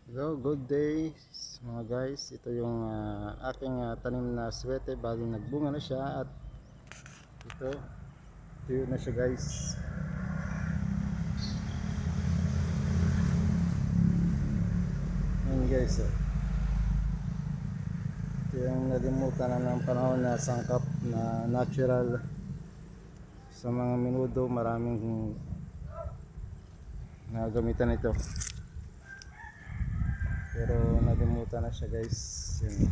Hello, good day mga guys. Ito yung aking tanim na swete. Bali nagbunga na siya at ito, tuyo na siya guys. Ayan guys, ito yung nalimutan na ng panahon na sangkap na natural. Sa mga minudo maraming nagamitan ito. Pero nalimutan na siya guys. Yan.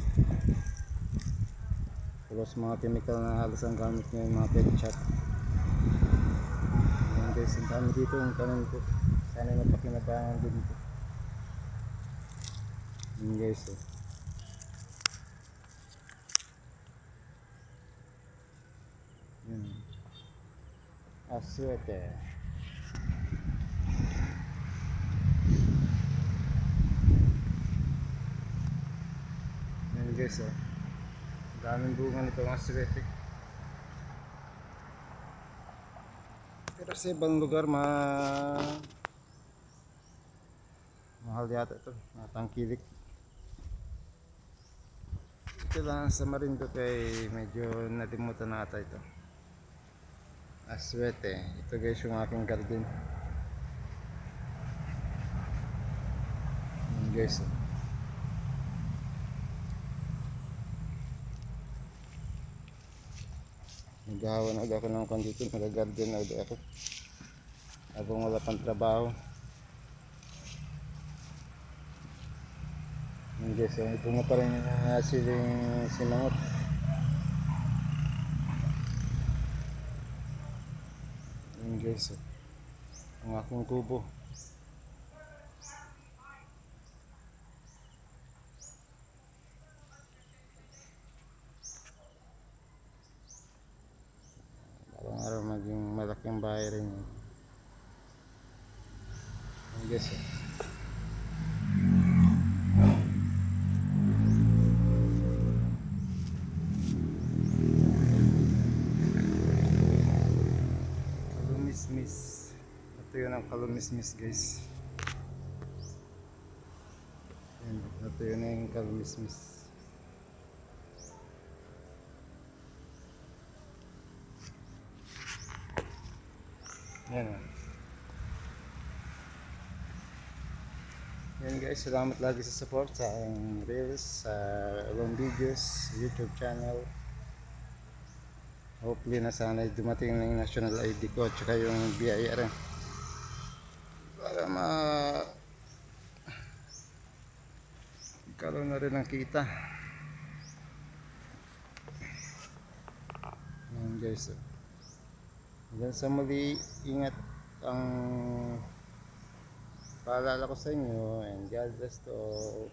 Plus mga chemical na halos ang gamit ngayon, mga pet shop. Ayan guys, ang dami dito yung tanim ko. Sana mapakinabangan din ito. Ayan guys, Ayan. Aswete. Ayan guys, daming bunga nito ng aswete. Pero sa ibang lugar mahal yata ito, matangkilik. Ito lang sa Marinduque kay medyo nalimutan na ata ito. Aswete. Ito guys yung aking garden. Ayan guys, naghahawan ulit ako ng kondito, nag-garden ulit ako habang wala pang trabaho. Ayan guys, ito na pa rin yung siling sinangot. Ayan guys, ang aking kubo. Parang araw maging malaking bahay rin yun. Ayan guys, kalumismis. Ito yun ang kalumismis guys. Ayan, ito yun ang kalumismis. Ayan o. Ayan guys, salamat lagi sa support sa aking reels, sa long videos, YouTube channel. Hopefully na sana dumating na yung national ID ko at saka yung BIR para magkaroon na rin ng kita. Ayan guys, hanggang sa muli, ingat. Ang paalala ko sa inyo, and God bless to all.